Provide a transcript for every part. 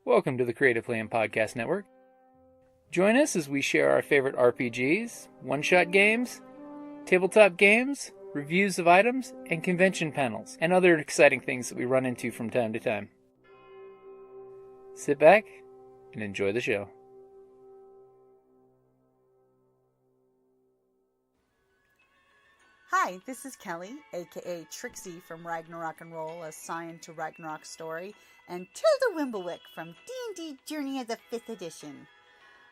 Welcome to the Creative Plan Podcast Network. Join us as we share our favorite RPGs, one-shot games, tabletop games, reviews of items, and convention panels, and other exciting things that we run into from time to time. Sit back and enjoy the show. Hi, this is Kelly, aka Trixie from Ragnarok and Roll, a Sign to Ragnarok story, and Tilda Wimblewick from D&D Journey of the 5th Edition.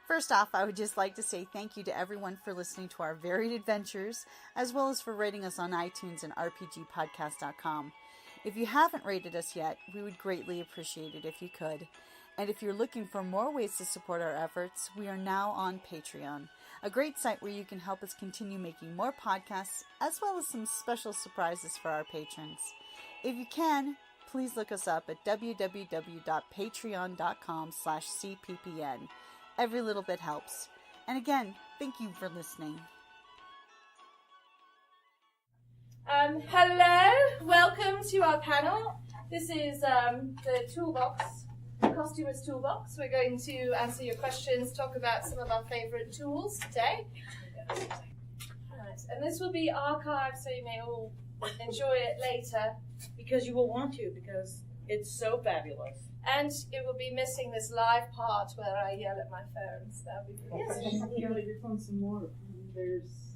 First off, I would just like to say thank you to everyone for listening to our varied adventures, as well as for rating us on iTunes and rpgpodcast.com. If you haven't rated us yet, we would greatly appreciate it if you could. And if you're looking for more ways to support our efforts, we are now on Patreon, a great site where you can help us continue making more podcasts, as well as some special surprises for our patrons. If you can, please look us up at www.patreon.com/cppn. Every little bit helps. And again, thank you for listening. Hello, welcome to our panel. This is the Toolbox, Costumer's Toolbox. We're going to answer your questions, talk about some of our favourite tools today. Right. And this will be archived so you may all enjoy it later. Because you will want to, because it's so fabulous. And it will be missing this live part where I yell at my phone. So that'll be brilliant. You gotta your phone some more. There's...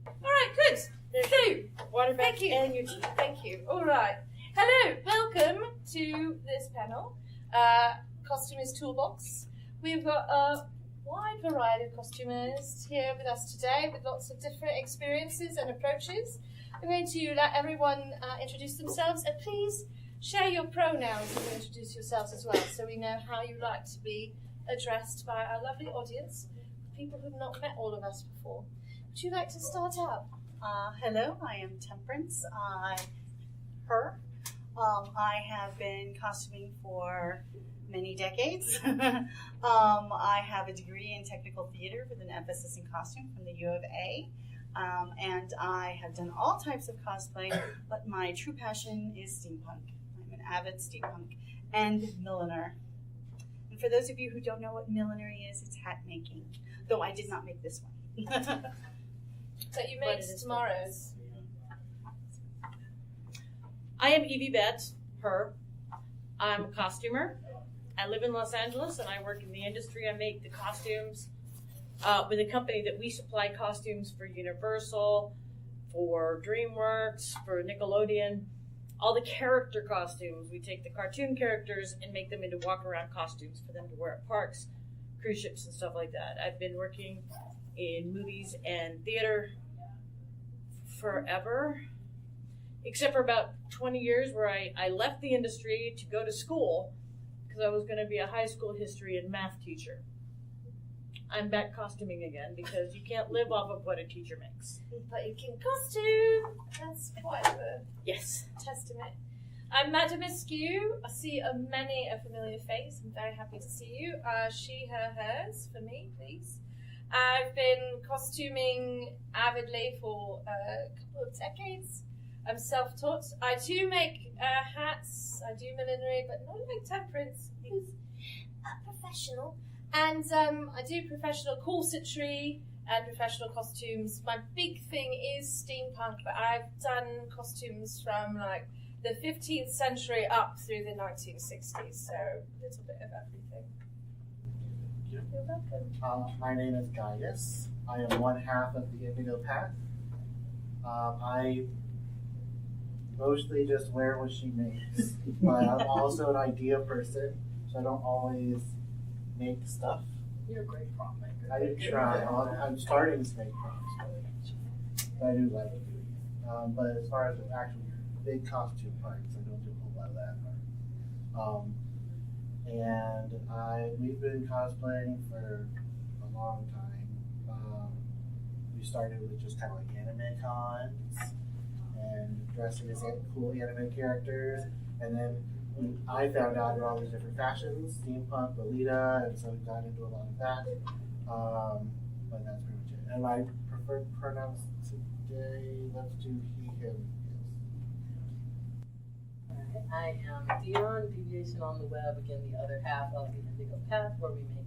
Alright, good. Two. Water back Thank you. and your tea. Thank you. Alright. Hello, welcome to this panel. Costumer's Toolbox. We've got a wide variety of costumers here with us today with lots of different experiences and approaches. I'm going to let everyone introduce themselves, and please share your pronouns when you introduce yourselves as well, so we know how you like to be addressed by our lovely audience, people who've not met all of us before. Would you like to start out? Hello, I am Temperance. Her. I have been costuming for many decades. I have a degree in technical theater with an emphasis in costume from the U of A. And I have done all types of cosplay, but my true passion is steampunk. I'm an avid steampunk and milliner. And for those of you who don't know what millinery is, it's hat making. Though I did not make this one. That you made tomorrow's. I am Evie Betts, her. I'm a costumer. I live in Los Angeles and I work in the industry. I make the costumes with a company that we supply costumes for Universal, for DreamWorks, for Nickelodeon, all the character costumes. We take the cartoon characters and make them into walk-around costumes for them to wear at parks, cruise ships, and stuff like that. I've been working in movies and theater forever, except for about 20 years where I left the industry to go to school because I was going to be a high school history and math teacher. I'm back costuming again because you can't live off of what a teacher makes. But you can costume. That's quite a Yes. testament. I'm Madame Askew. I see many a familiar face. I'm very happy to see you. She, her, hers for me, please. I've been costuming avidly for a couple of decades. I'm self-taught. I do make hats. I do millinery, but not like Temperance, who's a professional. And I do professional corsetry and professional costumes. My big thing is steampunk, but I've done costumes from like the 15th century up through the 1960s, so a little bit of everything. You're welcome. My name is Gaius. I am one half of the Indigo path. I mostly just wear what she makes, but I'm also an idea person, so I don't always make stuff. You're a great prop maker. I do try. I'm starting to make props, but I do like doing it. But as far as the actual big costume parts, I don't do a whole lot of that part. And we've been cosplaying for a long time. We started with just kind of like anime cons and dressing as cool anime characters, and then I found out about all these different fashions, steampunk, Lolita, and so we got into a lot of that. But that's pretty much it. And my preferred pronouns today, let's do he, him, I am Dion, Deviation on the Web, again, the other half of the Indigo Path, where we make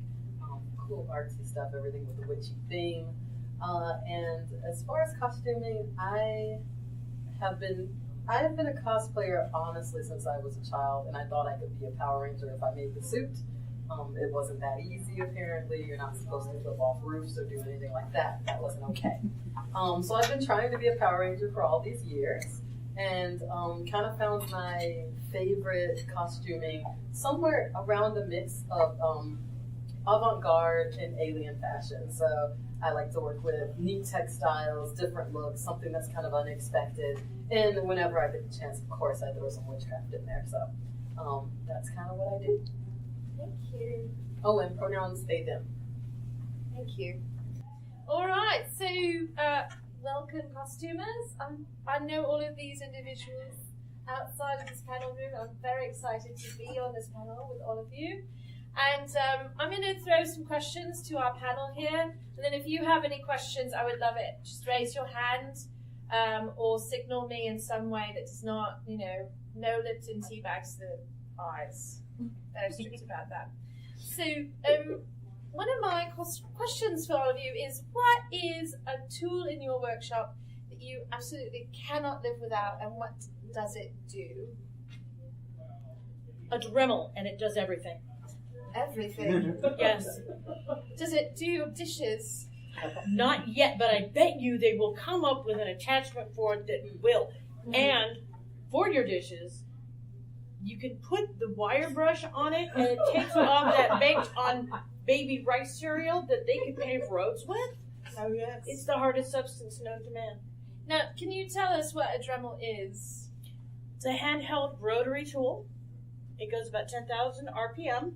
cool artsy stuff, everything with the witchy theme. And as far as costuming, I have been a cosplayer, honestly, since I was a child, and I thought I could be a Power Ranger if I made the suit. It wasn't that easy, apparently. You're not supposed to flip off roofs or do anything like that. That wasn't okay. So I've been trying to be a Power Ranger for all these years, and kind of found my favorite costuming somewhere around a mix of avant-garde and alien fashion. So I like to work with neat textiles, different looks, something that's kind of unexpected. And whenever I get the chance, of course, I throw some witchcraft in there. So that's kind of what I do. Thank you. Oh, and pronouns they, them. Thank you. All right, so welcome, costumers. I know all of these individuals outside of this panel room. I'm very excited to be on this panel with all of you. And I'm going to throw some questions to our panel here. And then if you have any questions, I would love it. Just raise your hand or signal me in some way that does not, no Lipton tea bags to the eyes. Very strict about that. So one of my questions for all of you is, what is a tool in your workshop that you absolutely cannot live without, and what does it do? A Dremel, and it does everything. Everything. Yes. Does it do your dishes? Not yet, but I bet you they will come up with an attachment for it that will. Mm-hmm. And for your dishes, you can put the wire brush on it, and it takes off that baked on baby rice cereal that they can pave roads with. Oh, yes. It's the hardest substance known to man. Now, can you tell us what a Dremel is? It's a handheld rotary tool. It goes about 10,000 RPM.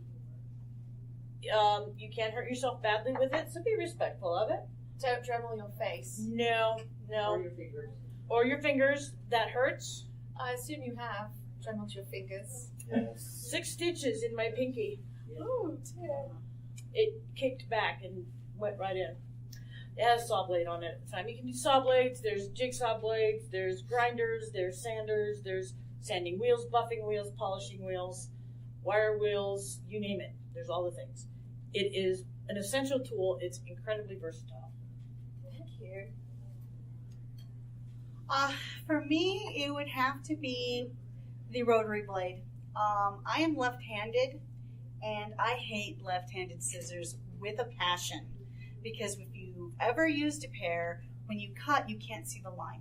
You can't hurt yourself badly with it, so be respectful of it. Don't Dremel your face. No. Or your fingers. Or your fingers. That hurts. I assume you have Dremeled your fingers. Yes. 6 stitches in my pinky. Oh, dear. It kicked back and went right in. It has a saw blade on it at the time. You can do saw blades, there's jigsaw blades, there's grinders, there's sanders, there's sanding wheels, buffing wheels, polishing wheels, wire wheels, you name it. There's all the things. It is an essential tool. It's incredibly versatile. Thank you. For me, it would have to be the rotary blade. I am left-handed, and I hate left-handed scissors with a passion, because if you've ever used a pair, when you cut, you can't see the line.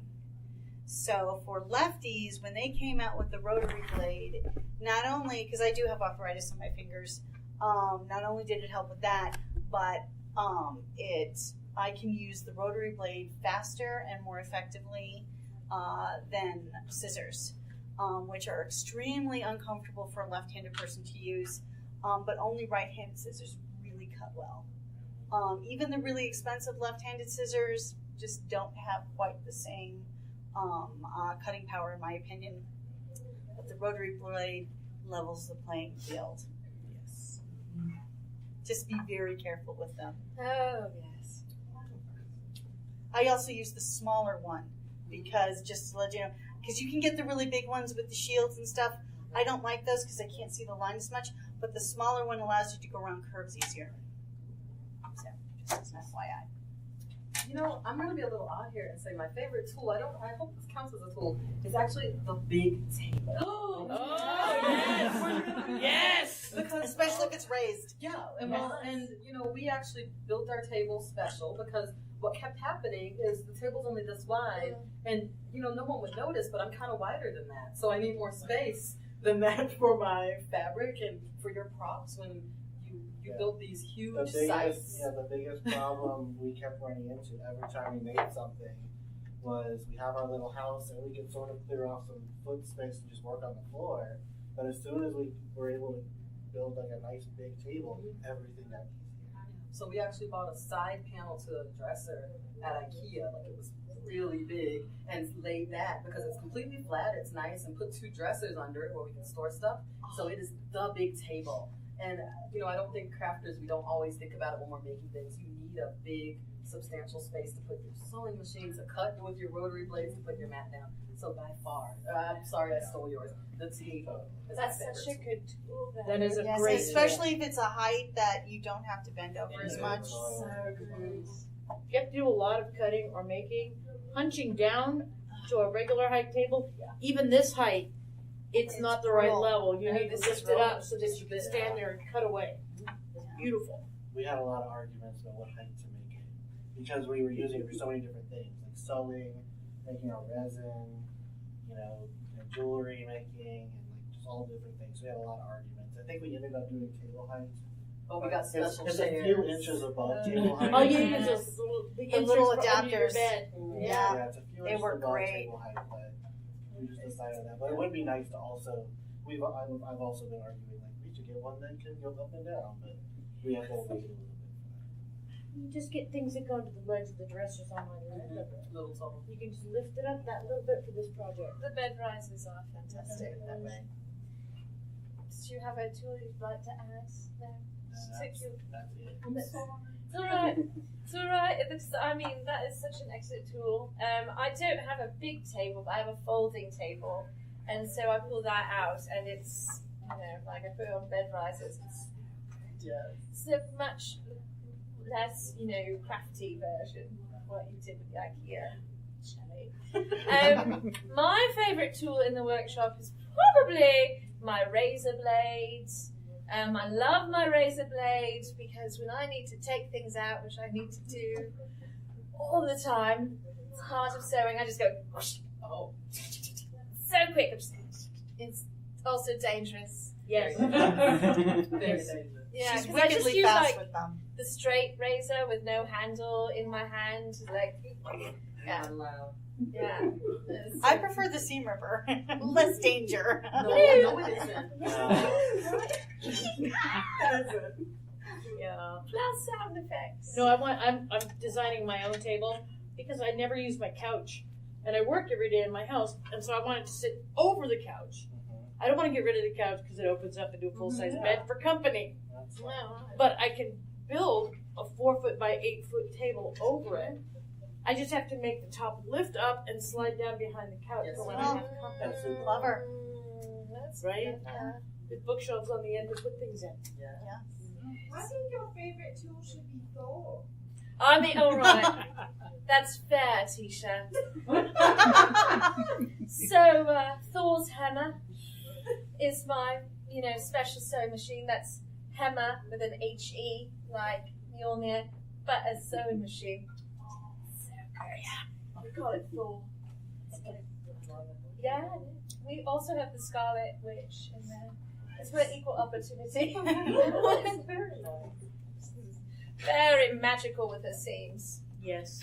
So for lefties, when they came out with the rotary blade, not only, because I do have arthritis on my fingers, not only did it help with that, but I can use the rotary blade faster and more effectively than scissors, which are extremely uncomfortable for a left-handed person to use, but only right-handed scissors really cut well. Even the really expensive left-handed scissors just don't have quite the same cutting power, in my opinion. But the rotary blade levels the playing field. Yes. Just be very careful with them. Oh, yes. I also use the smaller one because, just to let you know, because you can get the really big ones with the shields and stuff. I don't like those because I can't see the line as much, but the smaller one allows you to go around curves easier. So, just as an FYI. I'm going to be a little odd here and say my favorite tool, I hope this counts as a tool, is actually the big table. Yes! Because especially if it's raised. Yeah, and we actually built our table special because what kept happening is the table's only this wide, and no one would notice, but I'm kind of wider than that, so I need more space than that for my fabric and for your props when you build these huge sites. Yeah, the biggest problem we kept running into every time we made something was we have our little house and we could sort of clear off some foot space and just work on the floor. But as soon as we were able to build like a nice big table, everything got easier. So we actually bought a side panel to a dresser at IKEA, like it was really big, and laid that because it's completely flat, it's nice, and put 2 dressers under it where we can store stuff. So it is the big table. And I don't think crafters, we don't always think about it when we're making things. You need a big substantial space to put your sewing machines, a cut with your rotary blades to put your mat down. So by far, I'm sorry I stole yours. The table. That's such a good tool. That is a Yes, great especially if it's a height that you don't have to bend over as much. So great. You have to do a lot of cutting or making. Punching down to a regular height table, even this height, it's not the right brutal. level. You And need to this lift is it wrong. up so that you can stand there and cut away. It's beautiful. We had a lot of arguments about what height to make it because we were using it for so many different things, like sewing, making our resin, and jewelry making, and like just all different things. So we had a lot of arguments. I think we ended up doing table height. Oh, we got special It's chairs. a few inches above table height. All you use is the little inserts for under your adapters. bed. Yeah. It's a few They inches work above great. table height, but we just decided on that. But it would be nice to also. I've also been arguing like we should get one that can go up and down, but we have to wait a little bit. You just get things that go into the legs of the dressers on my Little tall. You can just lift it up that little bit for this project. The bed risers are fantastic that way. Do you have a tool you'd like to add there? That's it. It's alright. It's alright. That is such an excellent tool. I don't have a big table, but I have a folding table. And so I pull that out and it's, like I put it on bed risers. It's a much less, crafty version of what you did with the IKEA chalet. My favourite tool in the workshop is probably my razor blades. I love my razor blade because when I need to take things out, which I need to do all the time, it's part of sewing, I just go, whoosh, so quick. It's also dangerous. Yes. Very dangerous. Yeah, She's 'cause I just wickedly use fast like with them. the straight razor with no handle in my hand, like yeah. Loud. Yeah. I prefer the seam ripper. Less danger. No, it isn't. Yeah. Plus sound effects. No, I'm designing my own table because I never use my couch, and I work every day in my house, and so I want it to sit over the couch. I don't want to get rid of the couch because it opens up into a full size bed for company. But I can build a 4-foot by 8-foot table over it. I just have to make the top lift up and slide down behind the couch for when I have company. That's super Clever. That's Right? Yeah. With bookshelves on the end to put things in. I think your favorite tool should be Thor. All right. That's fair, Tisha. So, Thor's hammer is my, special sewing machine. That's hammer with an H-E, like Mjolnir, but a sewing machine. So great. We call it Thor. Yeah. We also have the Scarlet Witch in there. It's for equal opportunity. Very nice. Very magical with her seams. Yes.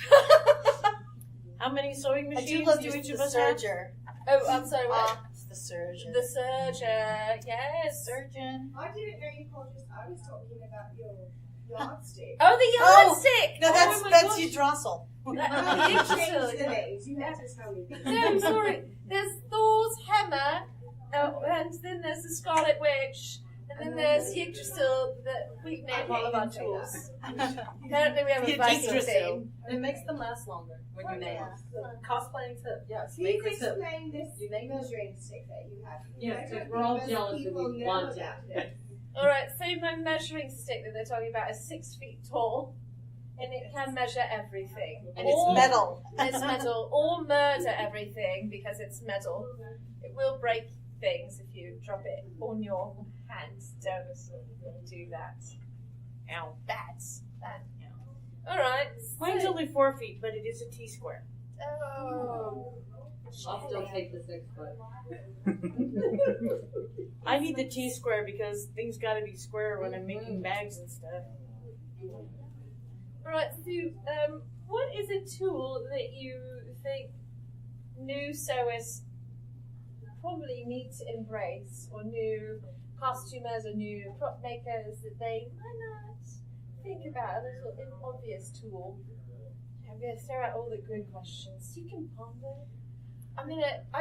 How many sewing I machines do love do each the of us have? serger. Oh, I'm sorry, what? It's the surgeon. The serger, yes. surgeon. I didn't know you called us. I was talking about your yardstick. Oh, the yardstick! No, oh my that's gosh. your drossel. You Yggdrasil, changed the yeah. names. You have to tell me. No, sorry. There's Thor's hammer, and then there's the Scarlet Witch, and then there's Yggdrasil, that we name all of our tools. Apparently we have a Viking Yggdrasil. theme. And it makes them last longer when you name them. Cosplaying tip, yes. Please Maker tip. explain this You name it. measuring stick that you have. Yes, I don't we're all think jealous most that people we know want about it. this. Alright, so my measuring stick that they're talking about is 6 feet tall, and it can measure everything. And it's metal. It's metal, or murder everything because it's metal. It will break things if you drop it on your hands. Don't do that. Ow, bats. Bad. Alright. Mine's only 4 feet, but it is a T-square. Oh. I'll still take the 6 foot. I need the T-square because things got to be square when I'm making bags and stuff. Alright, so what is a tool that you think new sewers probably need to embrace, or new costumers or new prop makers that they might not think about? A little obvious tool. I'm going to throw out all the good questions. You can ponder. I'm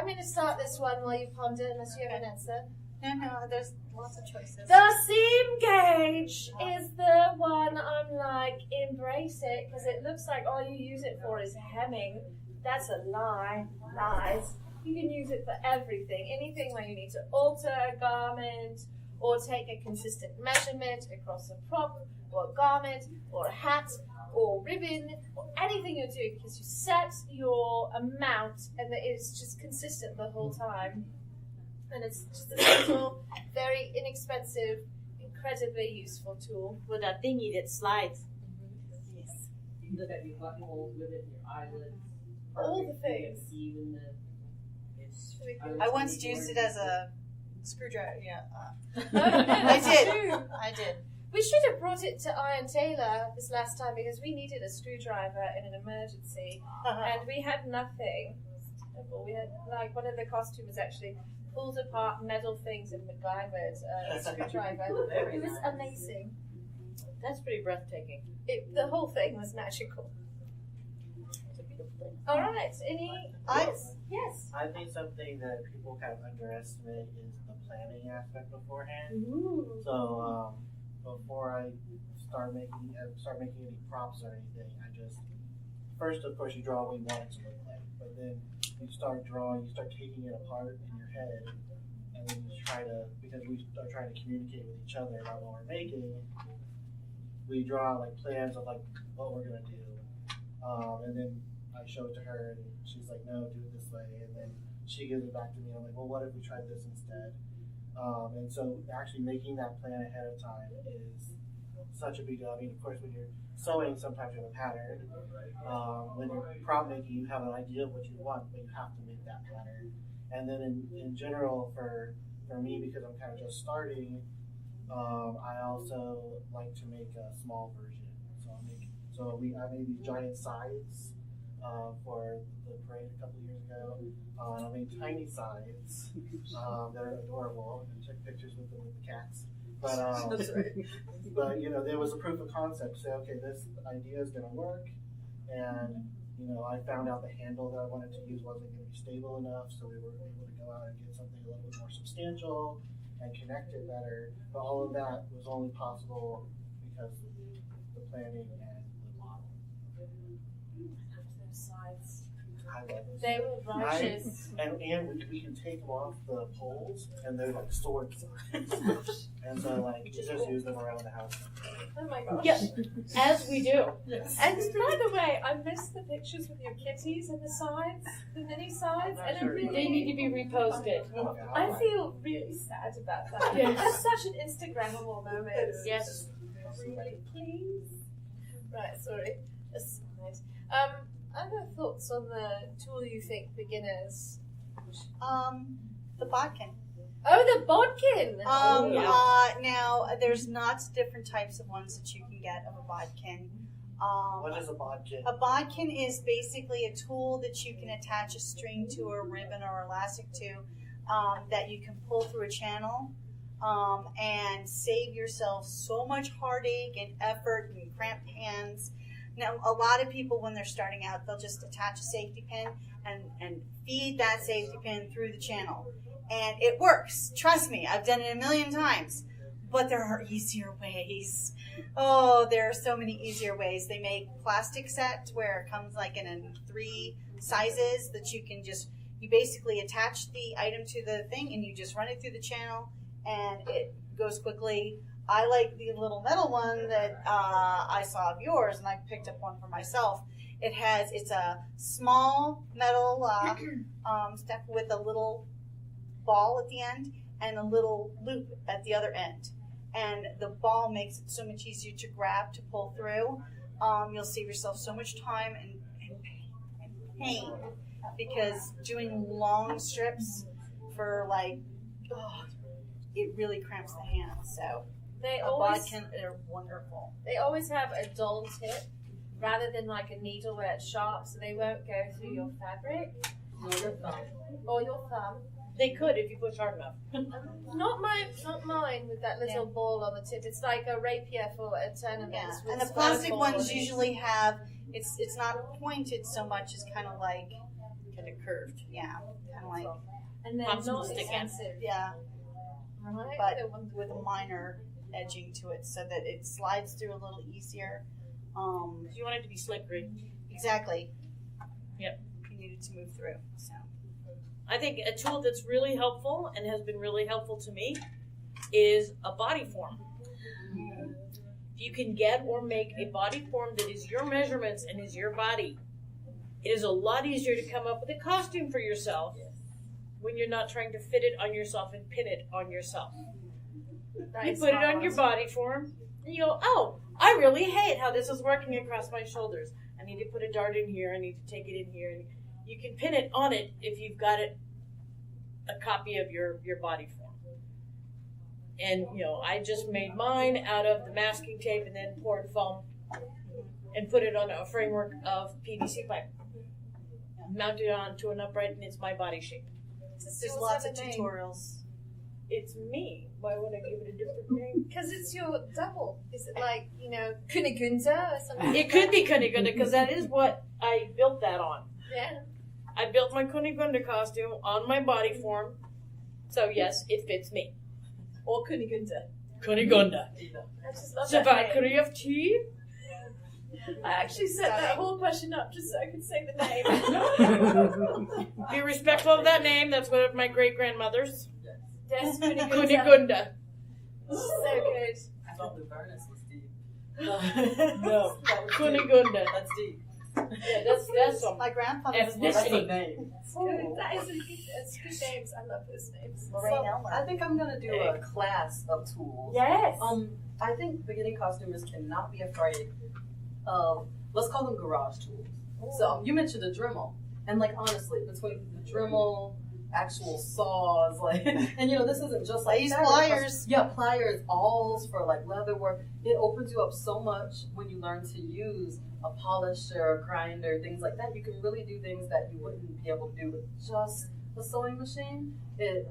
gonna start this one while you ponder, unless you have an answer. No, there's lots of choices. The seam gauge is the one I'm like, embrace it because it looks like all you use it for is hemming. That's a lie. Lies. You can use it for everything. Anything where you need to alter a garment or take a consistent measurement across a prop or a garment or a hat or ribbon or anything you're doing, because you set your amount and it is just consistent the whole time. And it's just a simple, very inexpensive, incredibly useful tool. With a thingy that slides. Yes. You can look at your buttonholes with it, your eyelids. All the things. Even the. It's. I once used it as a screwdriver. Yeah. I I did. We should have brought it to Tailor this last time because we needed a screwdriver in an emergency and we had nothing. We had like one of the costumers actually pulled apart metal things and MacGyvered a screwdriver. It was amazing. That's pretty breathtaking. The whole thing was magical. All right, any? Yes. I think something that people kind of underestimate is the planning aspect beforehand. Ooh. So before I start making any props or anything, I just first, of course, you draw what you want it to look like, but then you start taking it apart in your head, and then you try to, because we are trying to communicate with each other about what we're making, we draw like plans of like what we're gonna do, and then I show it to her, and she's like, no, do it this way, and then she gives it back to me. I'm like, well, what if we tried this instead? And so actually making that plan ahead of time is such a big deal. I mean, of course, when you're sewing, sometimes you have a pattern. When you're prop making, you have an idea of what you want, but you have to make that pattern. And then in general, for me, because I'm kind of just starting, I also like to make a small version. I made these giant sides for the parade a couple years ago. I made tiny sides that are adorable, and took pictures with them with the cats. But but you know, there was a proof of concept. Say, okay, this idea is going to work, and you know, I found out the handle that I wanted to use wasn't going to be stable enough, so we were able to go out and get something a little bit more substantial and connect it better. But all of that was only possible because of the planning and the model. Those sides. I love those. They were righteous. And we can take off the poles, and they're like sword signs. And so like you just use them around the house. Oh my gosh. Yes, as we do. And by the way, I missed the pictures with your kitties and the sides, the mini sides, and I really They need to be reposted. I feel really sad about that. Yes. That's such an Instagrammable moment. Yes. Really, please. Right, sorry. Aside. Other thoughts on the tool you think beginners? The bodkin. Oh, the bodkin. Now there's lots of different types of ones that you can get of a bodkin. What is a bodkin? A bodkin is basically a tool that you can attach a string to, or a ribbon, or elastic to, that you can pull through a channel, and save yourself so much heartache and effort and cramped hands. Now, a lot of people, when they're starting out, they'll just attach a safety pin and feed that safety pin through the channel. And it works. Trust me, I've done it a million times. But there are easier ways. Oh, there are so many easier ways. They make plastic sets where it comes like in 3 sizes that you can you basically attach the item to the thing and you just run it through the channel and it goes quickly. I like the little metal one that I saw of yours, and I picked up one for myself. It's a small metal step with a little ball at the end and a little loop at the other end. And the ball makes it so much easier to grab, to pull through. You'll save yourself so much time and pain, because doing long strips for it really cramps the hands. So bodkin are wonderful. They always have a dull tip rather than like a needle where it's sharp, so they won't go through your fabric or your thumb. They could if you push hard enough. Not mine with that little ball on the tip. It's like a rapier for a tournament. Yeah. And the plastic ones usually have it's not pointed so much as kind of curved. Yeah, kind of like. And they're not expensive. Yeah. Right. But with a minor edging to it, so that it slides through a little easier. You want it to be slippery. Exactly. Yep. You needed to move through. So. I think a tool that's really helpful and has been really helpful to me is a body form. If you can get or make a body form that is your measurements and is your body, it is a lot easier to come up with a costume for yourself when you're not trying to fit it on yourself and pin it on yourself. You put it on your body form, and you go, oh, I really hate how this is working across my shoulders. I need to put a dart in here. I need to take it in here. And you can pin it on it if you've got it, a copy of your body form. And, I just made mine out of the masking tape and then poured foam and put it on a framework of PVC pipe. Mounted it onto an upright, and it's my body shape. There's lots of tutorials. It's me. Why would I give it a different name? Because it's your double. Is it like, Kunigunda or something? It could be Kunigunda, because that is what I built that on. Yeah. I built my Kunigunda costume on my body form. So, yes, it fits me. Or Kunigunda. Kunigunda. I just love So, that could name. you have tea? I actually set that whole question up just so I could say the name. Be respectful of that name. That's one of my great-grandmothers. Des Kunigunda. Kunigunda. So good. I thought the furnace was deep. No. That was Kunigunda. deep. That's deep. Yeah, that's some My grandfather was That's a ethnicity. name. Good. That's good names. I love those names. Lorraine Elmer. I think I'm gonna do a class of tools. Yes. I think beginning costumers cannot be afraid of, let's call them garage tools. So you mentioned a Dremel, and honestly, between the Dremel, actual saws, and this isn't just I use fabric. pliers. Yeah, pliers, awls for leather work. It opens you up so much when you learn to use a polisher, a grinder, things like that. You can really do things that you wouldn't be able to do with just a sewing machine. It,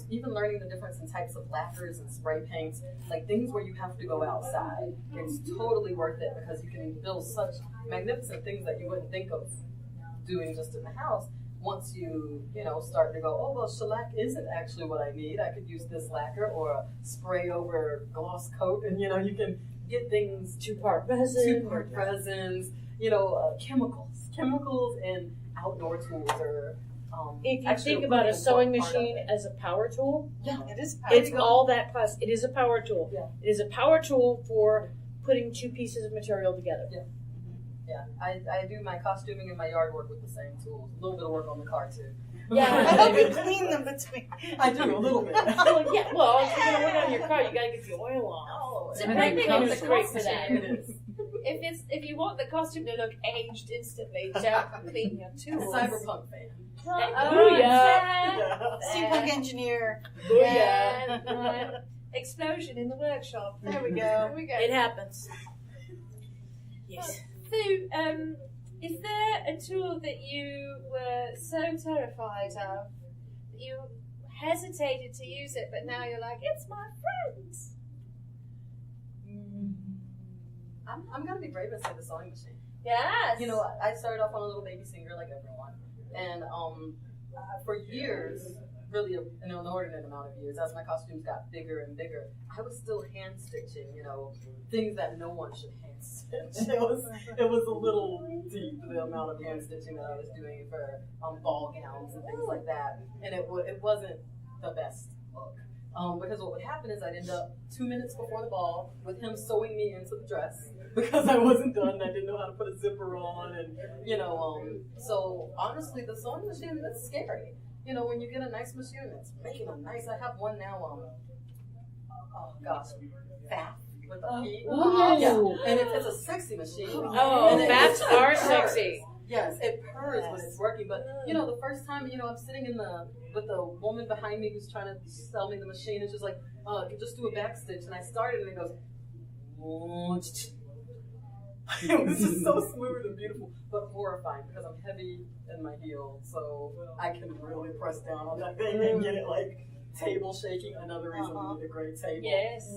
even learning the difference in types of lacquers and spray paints, things where you have to go outside, it's totally worth it because you can build such magnificent things that you wouldn't think of doing just in the house. Once you, start to go, oh, well, shellac isn't actually what I need. I could use this lacquer or a spray over gloss coat, and, you can get things, two-part resins, chemicals and outdoor tools are, If you think about a sewing machine as a power tool, Yeah, it is. it's all that plus. It is a power tool. Yeah. It is a power tool for putting two pieces of material together. Yeah. Yeah, I do my costuming and my yard work with the same tools. A little bit of work on the car too. I hope you clean them between. I do a little bit. Well, if you're going to work on your car, you got to get the oil on. Oh, Depending on the great for costume. that. It is. If you want the costume to look aged instantly, don't clean your tools. Cyberpunk fan. Booyah. Yeah. Steampunk engineer. Booyah. Explosion in the workshop. There we go. There we go. It happens. Yes. So, is there a tool that you were so terrified of that you hesitated to use it, but now you're like, it's my friends? I'm gonna be brave and say the sewing machine. Yes. I started off on a little baby singer like everyone, and for years, really an inordinate amount of years, as my costumes got bigger and bigger, I was still hand stitching, things that no one should hand stitch. It was a little deep, the amount of hand stitching that I was doing for ball gowns and things like that, and it wasn't the best look. Because what would happen is I'd end up 2 minutes before the ball with him sewing me into the dress because I wasn't done. I didn't know how to put a zipper on, and so honestly, the sewing machine, that's scary. When you get a nice machine, it's making them nice. I have one now. Fat with a P. Yeah, and it's a sexy machine. Oh, bats are sexy. Yes, it purrs when it's working. But the first time, I'm sitting with the woman behind me who's trying to sell me the machine, and she's like, just do a back stitch. And I started, and it goes, it was just so smooth and beautiful, but horrifying because I'm heavy in my heel, so I can really press down on that thing and get it table shaking. Another reason we need a great table. Yes.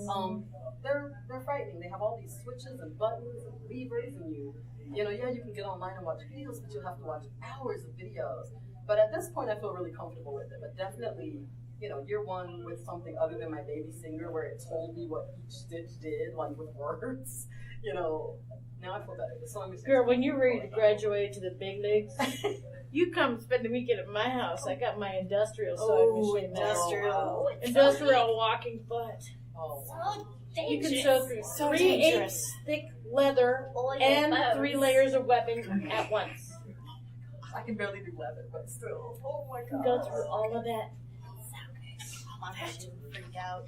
They're frightening. They have all these switches and buttons and levers, and you can get online and watch videos, but you'll have to watch hours of videos. But at this point, I feel really comfortable with it. But definitely year one with something other than my baby singer where it told me what each stitch did, like with words, now I feel better. The song is Girl, when you're ready to graduate to the big leagues, you come spend the weekend at my house. I got my industrial sewing machine. Industrial walking butt. Oh, wow. You can sew through 3/8 thick leather and 3 layers of webbing at once. I can barely do leather, but still. Oh my god. Go through all of that. I freaked out.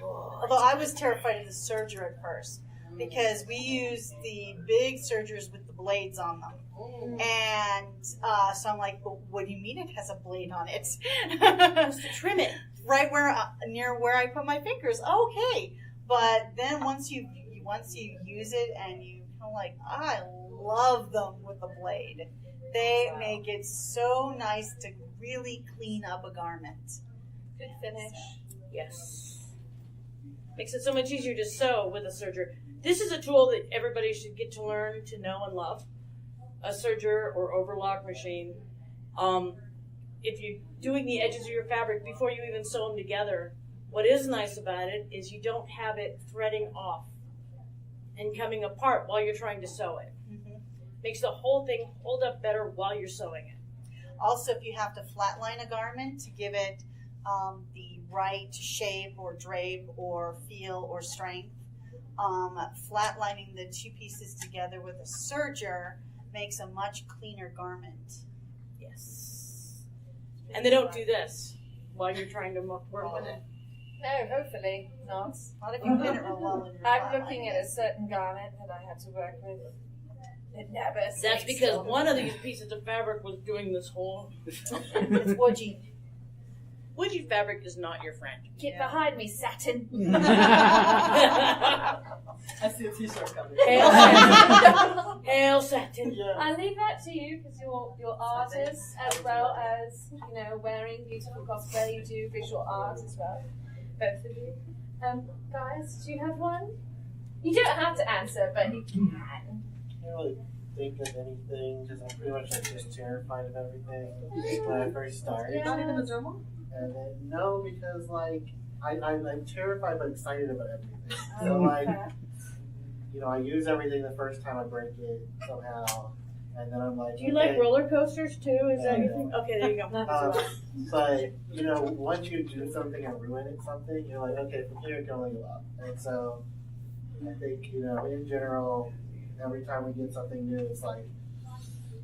Although I was terrified of the serger at first because we use the big sergers with the blades on them. And so I'm like, well, what do you mean it has a blade on it? Just to trim it. Right near where I put my fingers. Okay. But then once you use it and you feel like, I love them with the blade. They make it so nice to really clean up a garment. Good finish. Yes. Makes it so much easier to sew with a serger. This is a tool that everybody should get to learn to know and love. A serger or overlock machine. If you're doing the edges of your fabric before you even sew them together, what is nice about it is you don't have it threading off and coming apart while you're trying to sew it. Mm-hmm. Makes the whole thing hold up better while you're sewing it. Also, if you have to flatline a garment to give it the right shape or drape or feel or strength, flatlining the two pieces together with a serger makes a much cleaner garment. Yes. And they don't do this while you're trying to work with it. No, hopefully not. Not if you pin it real well in your I'm looking at a certain garment that I had to work with. It never That's because one of these pieces of fabric was doing this whole... It's woodgy. Woodgy fabric is not your friend. Get behind me, satin. I see a t-shirt coming. Hail satin. Hail satin. Yeah. I leave that to you because you're artists as well as, wearing beautiful cosplay. You do visual art as well. Both of you. Guys, do you have one? You don't have to answer, but you can. I can't really think of anything because I'm pretty much just terrified of everything when I first started. Not even the journal? And then, no, because I'm terrified but excited about everything. So I use everything the first time I break it somehow, and then I'm like, do you like roller coasters too? Is that your thing? Okay, there you go. But once you do something and ruin something, you're like, okay, from here it can only go up. And so I think in general, every time we get something new, it's like,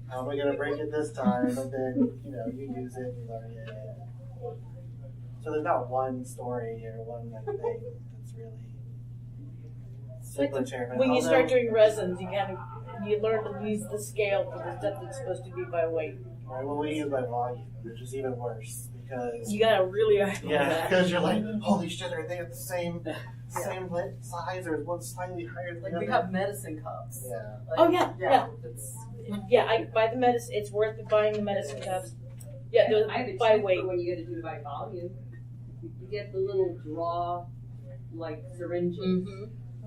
how am I gonna break it this time? And then you use it, and you're like, yeah. So there's not one story or one thing that's really super terrifying. When you start doing resins, you learn to use the scale for the stuff that's supposed to be by weight. Right, well, we use by volume, which is even worse because you gotta really because you're like, holy shit, are they at the same size or one slightly higher than the we other? have medicine cups. Yeah. Yeah, I buy the medicine. It's worth buying the medicine cups. Yeah, by weight. When you got to do it by volume, you get the little draw, syringes. Mm-hmm.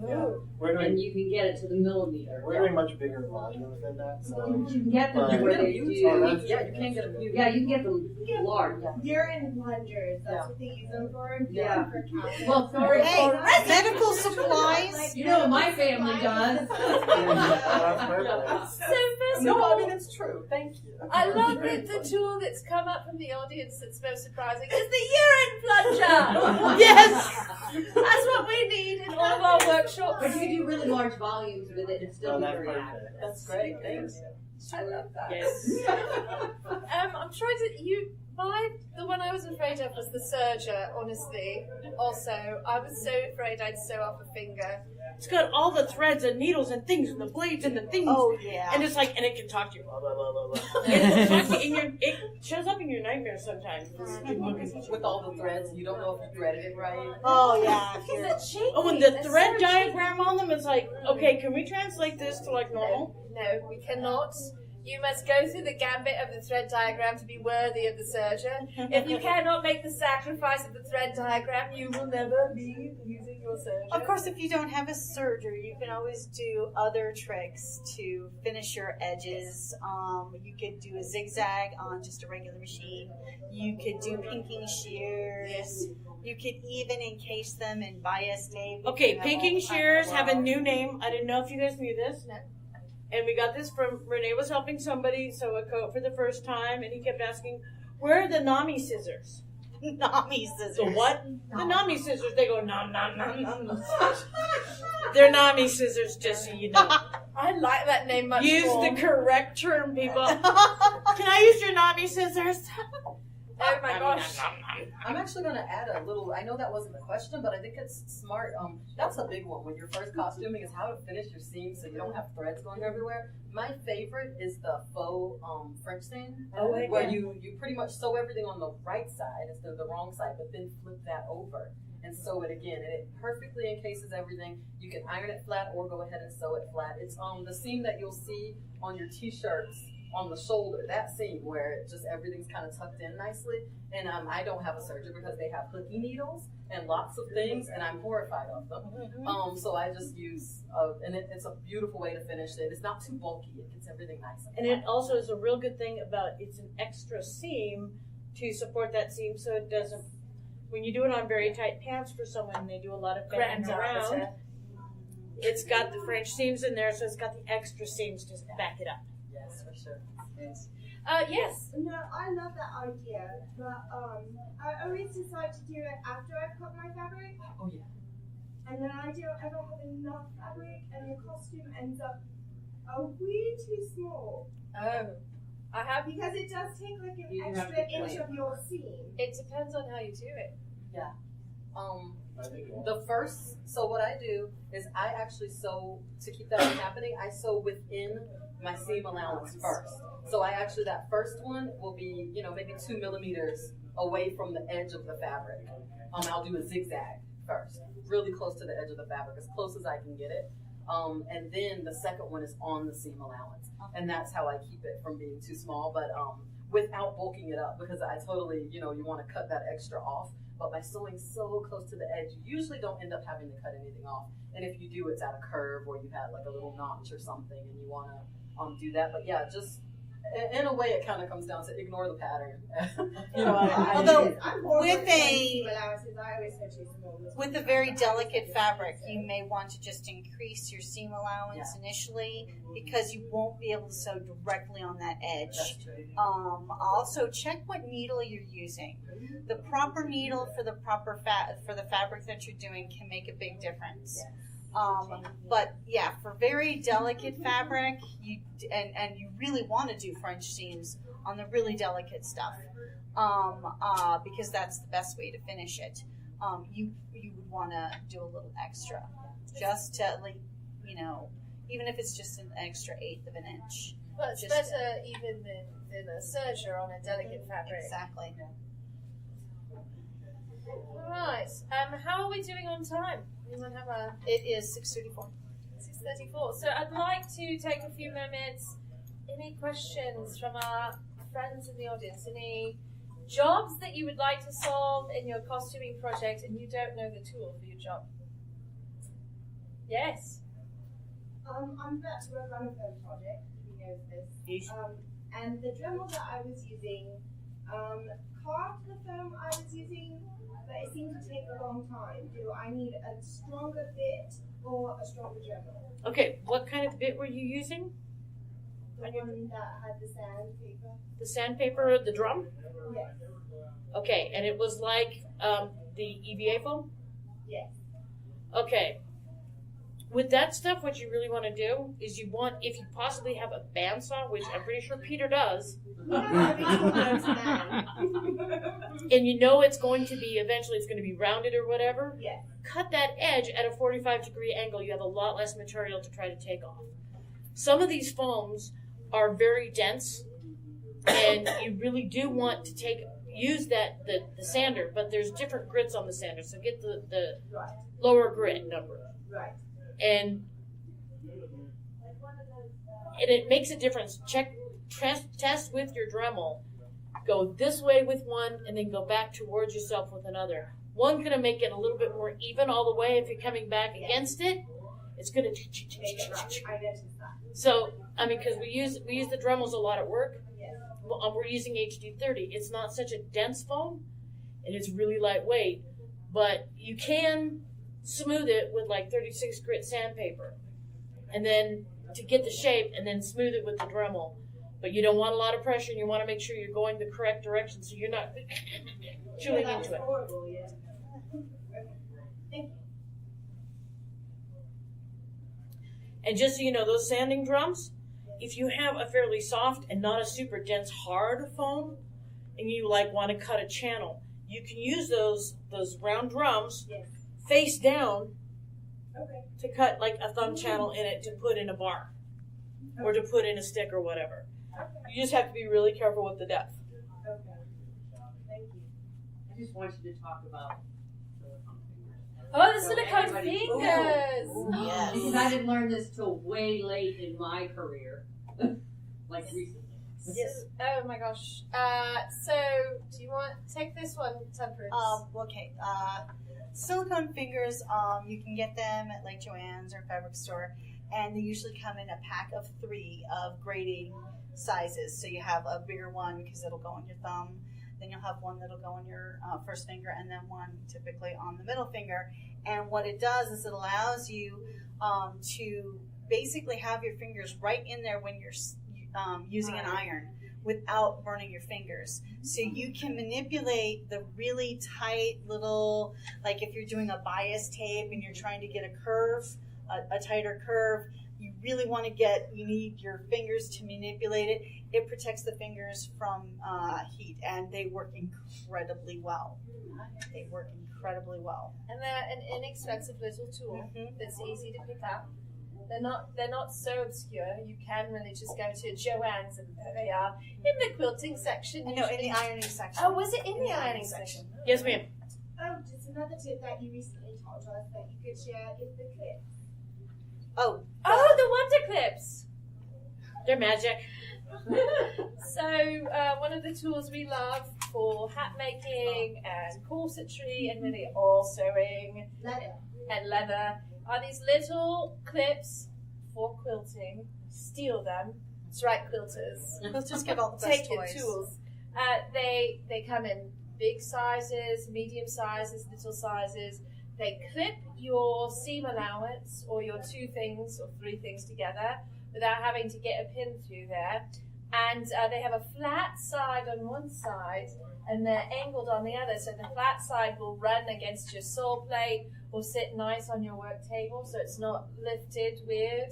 Yeah. And you can get it to the millimeter. We're doing much bigger volumes than that, so you can get them where they do. You can't get them. Yeah, you can get them large. Urine plungers, that's what they use them for. Yeah. For cows. Well, sorry. Hey, medical supplies. You know what my family does. So first of all, it's true. Thank you. I love that the tool that's come up from the audience that's most surprising is the urine plunger. Yes! That's what we need in all of our workshops. But you do really large volumes with it, it's still very accurate. That's great. Thanks. I love that. Yes. I'm trying to the one I was afraid of was the serger, honestly. Also, I was so afraid I'd sew off a finger. It's got all the threads and needles and things and the blades and the things. Oh yeah. And it's and it can talk to you. Blah, blah, blah, blah, blah. And it shows up in your nightmares sometimes. With all the threads, you don't know if you threaded it right. Oh yeah. Oh, and the thread diagram on them is okay, can we translate this to normal? No, we cannot. You must go through the gambit of the thread diagram to be worthy of the serger. If you cannot make the sacrifice of the thread diagram, you will never be using your serger. Of course, if you don't have a serger, you can always do other tricks to finish your edges. You could do a zigzag on just a regular machine. You could do pinking shears. You could even encase them in bias tape. Okay, pinking shears have a new name. I didn't know if you guys knew this. And we got this from, Renee was helping somebody sew a coat for the first time, and he kept asking, where are the NAMI scissors? NAMI scissors. The what? The NAMI scissors. They go, nom, nom, nom, nom. They're NAMI scissors, just so you know. I like that name much Use more. the correct term, people. Can I use your NAMI scissors? Oh my gosh. I'm actually going to add a little, I know that wasn't the question, but I think it's smart. That's a big one when you're first costuming is how to finish your seams so you don't have threads going everywhere. My favorite is the faux French seam, where you pretty much sew everything on the right side instead of the wrong side, but then flip that over and sew it again. And it perfectly encases everything. You can iron it flat or go ahead and sew it flat. It's the seam that you'll see on your t-shirts on the shoulder, that seam where it just everything's kind of tucked in nicely. And I don't have a serger because they have hooky needles and lots of things, and I'm horrified of them. So I just use, and it's a beautiful way to finish it. It's not too bulky. It gets everything nice. And it also is a real good thing about it's an extra seam to support that seam so it doesn't, when you do it on very tight pants for someone, they do a lot of bending around. It's got the French seams in there, so it's got the extra seams to back it up. Yes, for sure. Yes. No, I love that idea, but I always decide to do it after I've cut my fabric. Oh yeah. And then I don't ever have enough fabric, and your costume ends up a wee too small. I have. Because it does take like an You have extra to inch play. of your seam. It depends on how you do it. Yeah. The first, so what I do is I actually sew, to keep that from happening, I sew within my seam allowance first. So I actually, that first one will be, maybe 2 millimeters away from the edge of the fabric. I'll do a zigzag first, really close to the edge of the fabric, as close as I can get it. And then the second one is on the seam allowance. And that's how I keep it from being too small, but without bulking it up, because I totally, you want to cut that extra off. But by sewing so close to the edge, you usually don't end up having to cut anything off. And if you do, it's at a curve or you had like a little notch or something and you want to do that. But yeah, just in a way, it kind of comes down to ignore the pattern. Although with with a very delicate fabric, you may want to just increase your seam allowance initially because you won't be able to sew directly on that edge. Also, check what needle you're using. The proper needle for the proper for the fabric that you're doing can make a big difference. But yeah, for very delicate fabric, you really want to do French seams on the really delicate stuff, because that's the best way to finish it. You would want to do a little extra, just to even if it's just an extra 1/8 of an inch. Well, it's better even than a serger on a delicate fabric. Exactly. Right. How are we doing on time? Anyone have a? It is 6:34. 6:34. So I'd like to take a few moments. Any questions from our friends in the audience? Any jobs that you would like to solve in your costuming project and you don't know the tool for your job? Yes. I'm about to work on a film project. He knows this. And the Dremel that I was using carved the film I was using, but it seemed to take a long time. Do I need a stronger bit or a stronger Dremel? Okay, what kind of bit were you using? The one that had the sandpaper. The sandpaper, the drum? Yes. Okay, and it was like the EVA foam? Yes. Okay. With that stuff, what you really want to do is you want, if you possibly have a bandsaw, which I'm pretty sure Peter does, and you know it's going to be, eventually it's going to be rounded or whatever, cut that edge at a 45-degree angle. You have a lot less material to try to take off. Some of these foams are very dense, and you really do want to use the sander, but there's different grits on the sander, so get the lower grit number. Right. And it makes a difference. Check test with your Dremel. Go this way with one, and then go back towards yourself with another. One's going to make it a little bit more even all the way. If you're coming back against it, it's going to. So, I mean, because we use the Dremels a lot at work. We're using HD30. It's not such a dense foam, and it's really lightweight. But you can smooth it with like 36 grit sandpaper, and then to get the shape, and then smooth it with the Dremel. But you don't want a lot of pressure, and you want to make sure you're going the correct direction so you're not chewing into it. Horrible, yeah. Thank you. And just so you know, those sanding drums, if you have a fairly soft and not a super dense hard foam, and you like want to cut a channel, you can use those round drums face down to cut like a thumb channel in it to put in a bar or to put in a stick or whatever. You just have to be really careful with the depth. Okay. Thank you. I just want you to talk about silicone fingers. Oh, the So silicone everybody- fingers. Yes. Because I didn't learn this till way late in my career, like recently. Yes. Oh my gosh. So do you want to take this one, Temperance? Okay. Silicone fingers, you can get them at like Joann's or Fabric Store, and they usually come in a pack of 3 of grading sizes. So you have a bigger one because it'll go on your thumb, then you'll have one that'll go on your first finger, and then one typically on the middle finger. And what it does is it allows you to basically have your fingers right in there when you're using an iron without burning your fingers. So you can manipulate the really tight little, like if you're doing a bias tape and you're trying to get a curve, a tighter curve, you really want to you need your fingers to manipulate it. It protects the fingers from heat, and they work incredibly well. They work incredibly well. And they're an inexpensive little tool that's easy to pick up. They're not so obscure. You can really just go to Joann's, and there they are in the quilting section. No, in the ironing section. Oh, was it in the ironing section? Yes, ma'am. Oh, just another tip that you recently taught us that you could share is the clips. Oh, the Wonder Clips. They're magic. So one of the tools we love for hat making and corsetry and really all sewing and leather are these little clips for quilting. Steal them. That's right, quilters. Quilters get all the best Take toys. your tools. They come in big sizes, medium sizes, little sizes. They clip your seam allowance or your 2 things or 3 things together without having to get a pin through there. And they have a flat side on one side and they're angled on the other. So the flat side will run against your saw plate or sit nice on your work table so it's not lifted weird.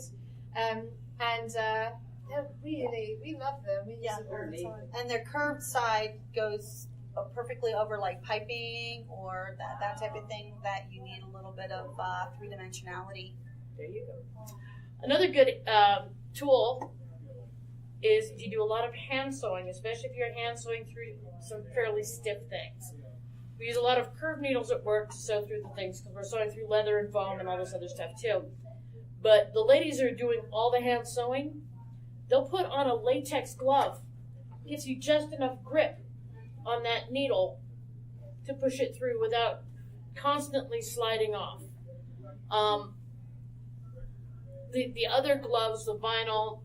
They're really, we love them. We use them all the time. And their curved side goes perfectly over like piping or that type of thing that you need a little bit of 3-dimensionality. There you go. Another good tool is if you do a lot of hand sewing, especially if you're hand sewing through some fairly stiff things. We use a lot of curved needles at work to sew through the things because we're sewing through leather and foam and all this other stuff too. But the ladies who are doing all the hand sewing, they'll put on a latex glove. It gives you just enough grip on that needle to push it through without constantly sliding off. The other gloves, the vinyl,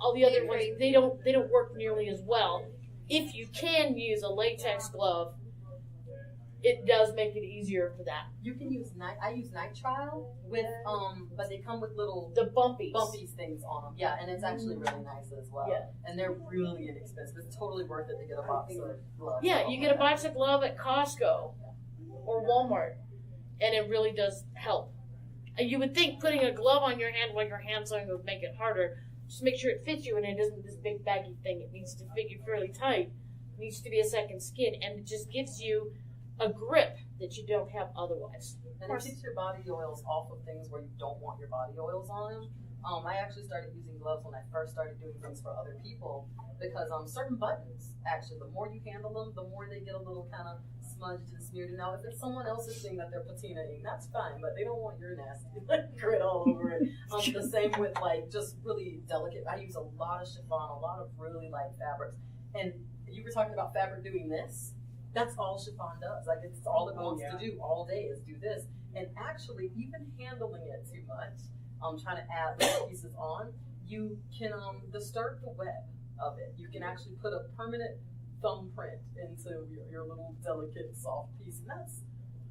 all the other ones, they don't work nearly as well. If you can use a latex glove, it does make it easier for that. You can use I use nitrile with but they come with little bumpies things on them. Yeah, and it's actually really nice as well. Yeah. And they're really inexpensive. It's totally worth it to get a box of gloves. Yeah, you get a box of glove at Costco or Walmart, and it really does help. You would think putting a glove on your hand while you're hand sewing would make it harder. Just make sure it fits you and it isn't this big baggy thing. It needs to fit you fairly tight. It needs to be a second skin, and it just gives you a grip that you don't have otherwise. And it keeps your body oils off of things where you don't want your body oils on them. I actually started using gloves when I first started doing things for other people because certain buttons, actually, the more you handle them, the more they get a little kind of smudged and smeared. And now, if it's someone else's thing that they're patinaing, that's fine, but they don't want your nasty grit all over it. The same with like just really delicate. I use a lot of chiffon, a lot of really light fabrics. And you were talking about fabric doing this. That's all chiffon does. Like it's all it wants to do all day is do this. And actually, even handling it too much, trying to add little pieces on, you can disturb the web of it. You can actually put a permanent thumbprint into your little delicate soft piece, and that's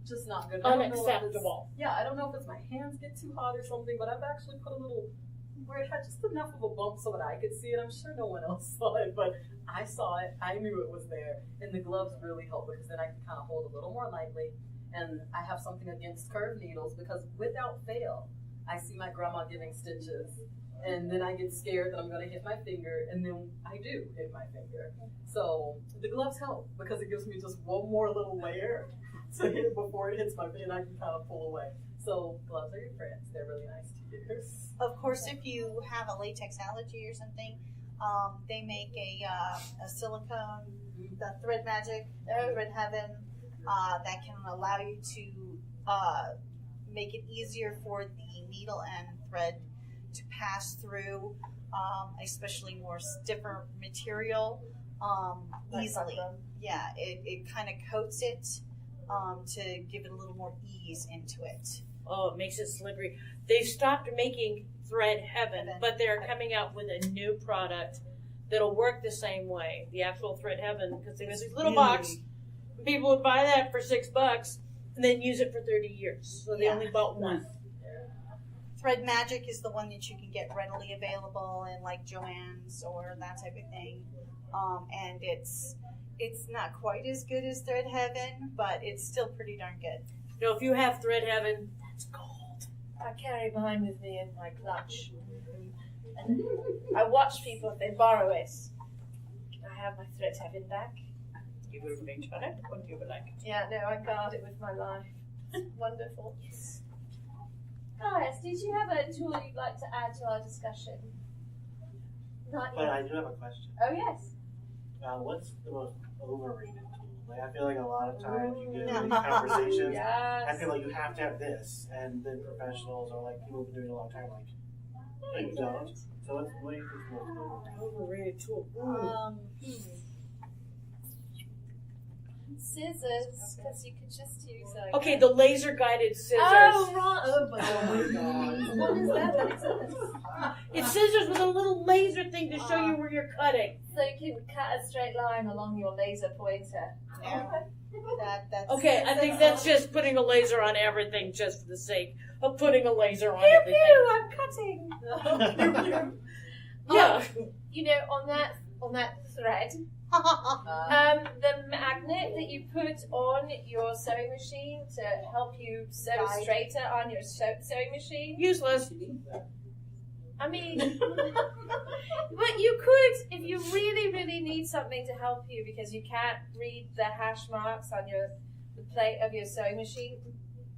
just not good. Unacceptable. I don't know if it's my hands get too hot or something, but I've actually put a little where it had just enough of a bump so that I could see it. I'm sure no one else saw it, but I saw it. I knew it was there, and the gloves really help because then I can kind of hold a little more lightly. And I have something against curved needles because without fail, I see my grandma giving stitches, and then I get scared that I'm going to hit my finger, and then I do hit my finger. So the gloves help because it gives me just one more little layer to hit before it hits my finger, and I can kind of pull away. So gloves are your friends. They're really nice to use. Of course, if you have a latex allergy or something, they make a silicone, the Thread Magic, Thread Heaven, that can allow you to make it easier for the needle and thread to pass through, especially more stiffer material, easily. Yeah, it kind of coats it to give it a little more ease into it. Oh, it makes it slippery. They stopped making Thread Heaven, but they're coming out with a new product that'll work the same way. The actual Thread Heaven, because there's this little box. People would buy that for $6 and then use it for 30 years. So they only bought one. Thread Magic is the one that you can get readily available in like Joann's or that type of thing. And it's not quite as good as Thread Heaven, but it's still pretty darn good. You know, if you have Thread Heaven, that's gold. I carry mine with me in my clutch. And I watch people if they borrow it. I have my Thread Heaven back. You would have on it, wouldn't you, like? Yeah, no, I guard it with my life. It's wonderful. Gaius, did you have a tool you'd like to add to our discussion? Not But yet. I do have a question. Oh, yes. What's the most overrated tool? Like, I feel like a lot of times you get in these conversations, I feel like you have to have this, and then professionals or like people who've been doing it a long time, like you don't. So what do you think is the most Overrated tool. Scissors, because you could just use like. Okay, the laser guided scissors. Oh, right. Oh, my God. What is that? It's scissors with a little laser thing to show you where you're cutting. So you can cut a straight line along your laser pointer. Yeah. That's Okay, I think that's just putting a laser on everything just for the sake of putting a laser on Pew, everything. pew, I'm cutting. Yeah. You know, on that thread, the magnet that you put on your sewing machine to help you sew straighter on your sewing machine. Useless. I mean, but you could, if you really, really need something to help you because you can't read the hash marks on the plate of your sewing machine,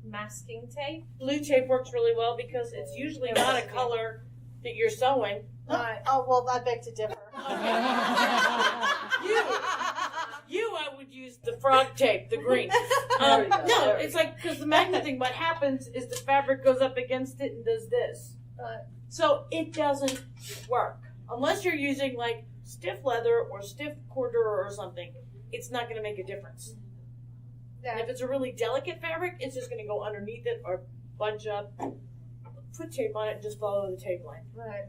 masking tape. Blue tape works really well because it's usually not a color that you're sewing. Right. Oh, well, I beg to differ. I would use the frog tape, the green. No, it's like, because the magnet thing, what happens is the fabric goes up against it and does this. So it doesn't work. Unless you're using like stiff leather or stiff quarter or something, it's not going to make a difference. Yeah. And if it's a really delicate fabric, it's just going to go underneath it or bunch up. Put tape on it and just follow the tape line. Right.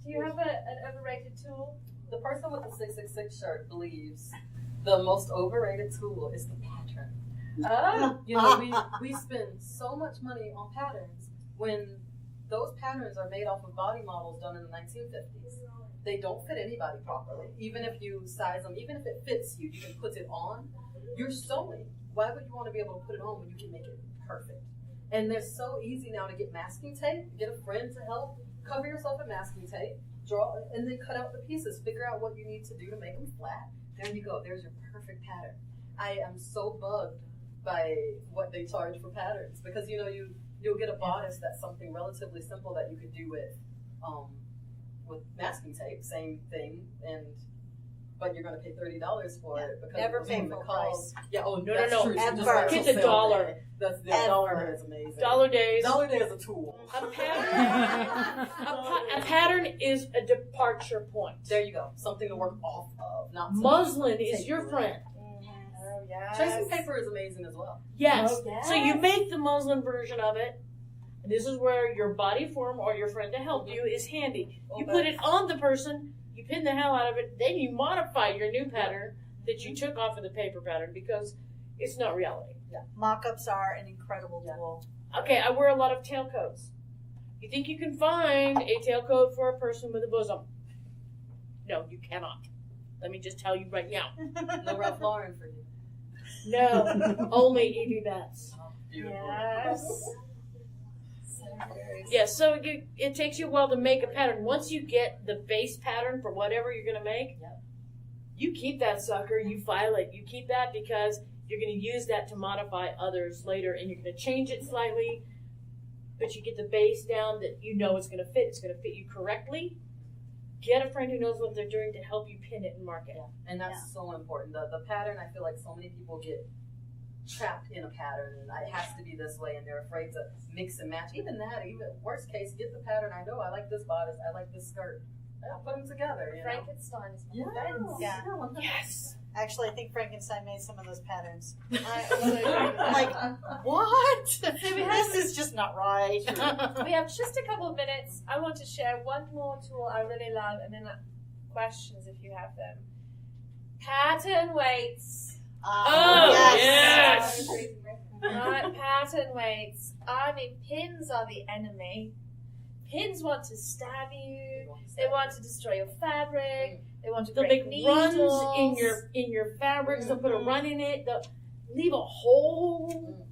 Do you have an overrated tool? The person with the 666 shirt believes the most overrated tool is the pattern. Oh. You know, we spend so much money on patterns when those patterns are made off of body models done in the 1950s. They don't fit anybody properly. Even if you size them, even if it fits you, you can put it on. You're sewing. Why would you want to be able to put it on when you can make it perfect? And they're so easy now to get masking tape, get a friend to help, cover yourself in masking tape, draw, and then cut out the pieces. Figure out what you need to do to make them flat. There you go. There's your perfect pattern. I am so bugged by what they charge for patterns because, you know, you'll get a bodice that's something relatively simple that you could do with masking tape, same thing, and but you're going to pay $30 for it because Never it was pay on the full calls. price. Yeah, oh, No, that's no, true. So ever. just wait till Get the sale dollar. day. That's the Ever. dollar is amazing. Dollar days. Dollar day is a tool. A pattern is a departure point. There you go. Something to work off of, not something Muslin to is take your away. friend. Oh, yes. Tracing paper is amazing as well. Yes. Oh, yes. So you make the muslin version of it. And this is where your body form or your friend to help you is handy. You put it on the person, you pin the hell out of it, then you modify your new pattern that you took off of the paper pattern because it's not reality. Mock-ups are an incredible tool. Okay, I wear a lot of tailcoats. You think you can find a tailcoat for a person with a bosom? No, you cannot. Let me just tell you right now. No Ralph Lauren for you. No, only Evie Bats. Beautiful. Yes. Yeah, so it takes you a while to make a pattern. Once you get the base pattern for whatever you're going to make, you keep that sucker, you file it, you keep that because you're going to use that to modify others later and you're going to change it slightly, but you get the base down that you know it's going to fit you correctly. Get a friend who knows what they're doing to help you pin it and mark it. And that's so important. The pattern, I feel like so many people get trapped in a pattern and it has to be this way and they're afraid to mix and match. Even worst case, get the pattern. I know I like this bodice, I like this skirt. I'll put them together. You know? Frankenstein is one of them. Yeah. Yes. Actually, I think Frankenstein made some of those patterns. I Like, what? This is just not right. We have just a couple of minutes. I want to share one more tool I really love, and then questions if you have them. Pattern weights. Oh, yes. Right, pattern weights. I mean, pins are the enemy. Pins want to stab you. They want to destroy your fabric. They want to They'll break make needles. runs in your fabrics. They'll put a run in it. They'll leave a hole.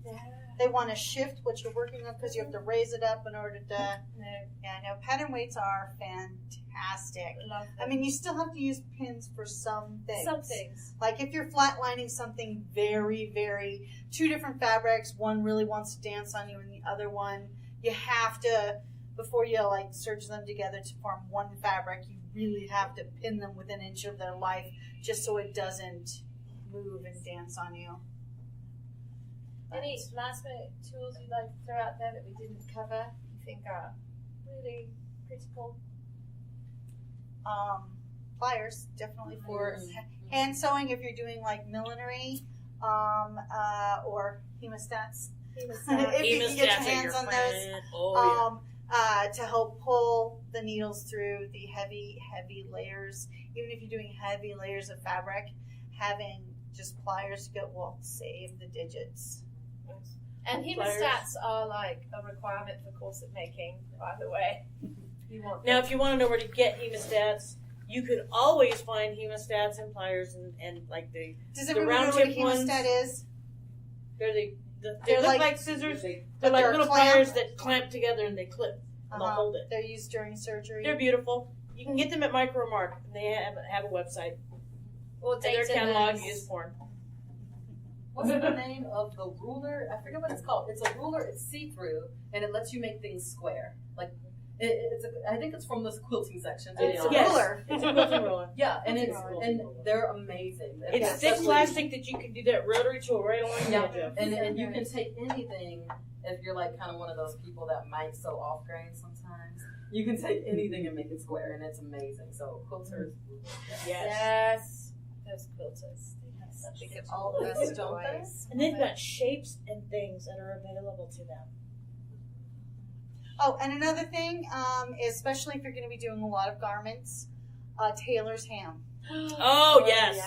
They want to shift what you're working on because you have to raise it up in order to. No, Yeah, no, pattern weights are fantastic. love them. I mean, you still have to use pins for some things. Some things. Like if you're flatlining something very, very, two different fabrics, one really wants to dance on you and the other one, you have to, before you like serge them together to form one fabric, you really have to pin them within an inch of their life just so it doesn't move and dance on you. Any last minute tools you'd like to throw out there that we didn't cover you think are really critical? Pliers, definitely for hand sewing if you're doing like millinery, or hemostats. If you can get your hands on those. Oh, To help pull the needles through the heavy layers. Even if you're doing heavy layers of fabric, having just pliers to go will save the digits. And hemostats are like a requirement for corset making, by the way. You want Now, if you want to know where to get hemostats, you could always find hemostats and pliers and like the Does the everyone round know what a tip ones. hemostat is? They They're look like- like scissors. They're but like they're little clamp. pliers that clamp together and they clip and they'll hold it. They're used during surgery. They're beautiful. You can get them at Micromark. They have a website. or And their data catalog nerds. is porn. What's the name of the ruler? I forget what it's called. It's a ruler. It's see-through, and it lets you make things square. Like I think it's from this quilting section. It's a Yes. ruler. It's a quilting roller. Yeah, and It's it's a and they're amazing. It's Yeah, thick especially- plastic that you can do that rotary tool right along the Yeah, edge of. and you can take anything if you're like kind of one of those people that might sew off grain sometimes. You can take anything and make it square, and it's amazing. So quilters, Yes. Those quilters. They have such They good get all the tools. best Don't they? toys. And they've got shapes and things that are available to them. Oh, and another thing, especially if you're going to be doing a lot of garments, tailor's ham. Oh, yes.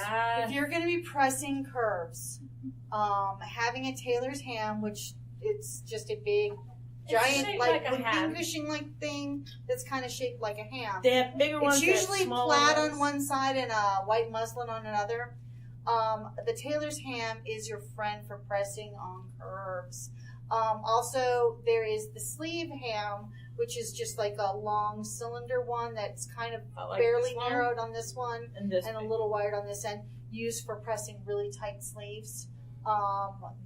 If you're going to be pressing curves, having a tailor's ham, which it's just a big, It's giant, shaped like like a ham. pinguishing thing that's kind of shaped like a ham. They have bigger ones. It's they have usually smaller plaid ones. on one side and a white muslin on another. The tailor's ham is your friend for pressing on curves. Also, there is the sleeve ham, which is just like a long cylinder one that's kind of I like barely this one. narrowed on this one And this and a big. little wired on this end, used for pressing really tight sleeves.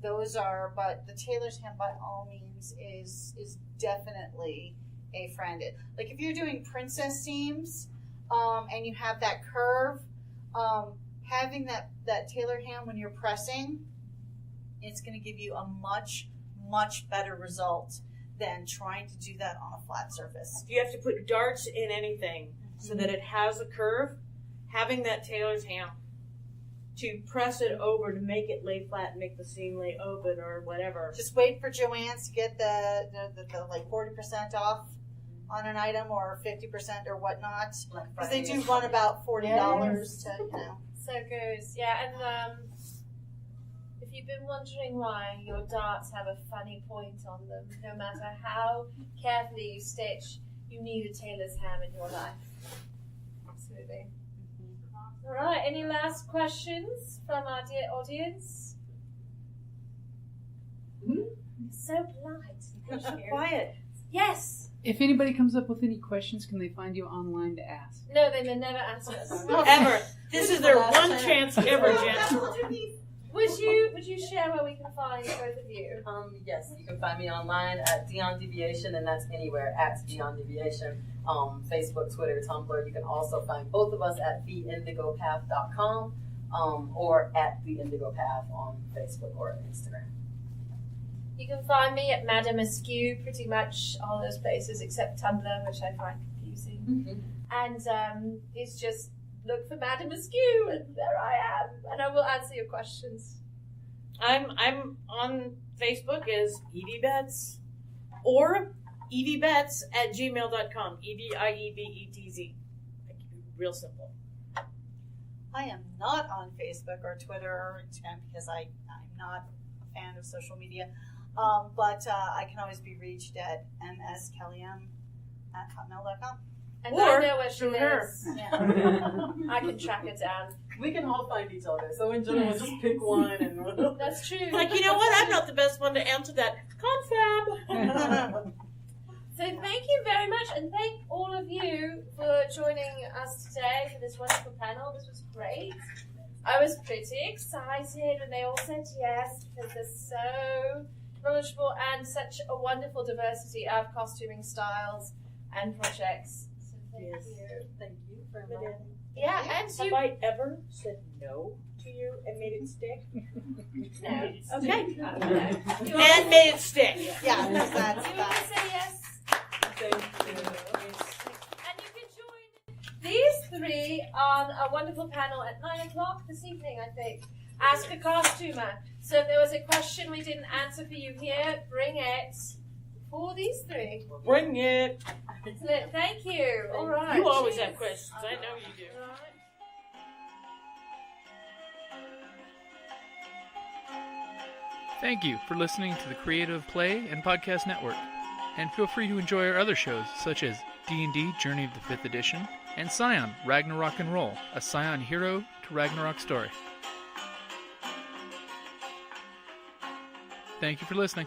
Those are, but the tailor's ham by all means is definitely a friend. Like if you're doing princess seams, and you have that curve, Having that Tailor hand when you're pressing, it's going to give you a much, much better result than trying to do that on a flat surface. If you have to put darts in anything so that it has a curve, having that Tailor's ham to press it over to make it lay flat and make the seam lay open or whatever. Just wait for Joann's to get the like 40% off on an item or 50% or whatnot. Because they do run about $40 to, you know. So it goes, yeah, and if you've been wondering why your darts have a funny point on them, no matter how carefully you stitch, you need a tailor's ham in your life. Absolutely. All right, any last questions from our dear audience? So polite. So quiet. Yes. If anybody comes up with any questions, can they find you online to ask? No, they may never answer us. Ever. This is their one chance ever, Jen. Would you share where we can find both of you? Yes, you can find me online at Dion Deviation, and that's anywhere at Dion Deviation. Facebook, Twitter, Tumblr. You can also find both of us at theindigopath.com or at The Indigo Path on Facebook or Instagram. You can find me at Madame Askew, pretty much all those places except Tumblr, which I find confusing. And it's just look for Madame Askew, and there I am, and I will answer your questions. I'm on Facebook as Evie Betts or eviebetts@gmail.com. EVIEBETZ. Real simple. I am not on Facebook or Twitter or Instagram because I'm not a fan of social media. But I can always be reached at mskellym@hotmail.com. And or I know where she through her. lives. Yeah. I can track her down. We can all find each other, so in general, just pick one. And That's true. Like, you know what? I'm not the best one to answer that. Confab. So thank you very much, and thank all of you for joining us today for this wonderful panel. This was great. I was pretty excited when they all said yes, because they're so knowledgeable and such a wonderful diversity of costuming styles and projects. So thank you. Thank you for inviting me. Yeah, and Have you. I ever said no to you and made it stick? No. Okay. You And made it stick. Yeah, that's You want to say yes? Thank you. And you can join these three on a wonderful panel at 9 o'clock this evening, I think. Ask a Costumer. So if there was a question we didn't answer for you here, bring it for these three. Bring it. Excellent. Thank you. All right. You always Cheers. have questions. I know you do. All right. Thank you for listening to the Creative Play and Podcast Network. And feel free to enjoy our other shows, such as D&D Journey of the 5th Edition and Scion Ragnarok and Roll, a Scion hero to Ragnarok story. Thank you for listening.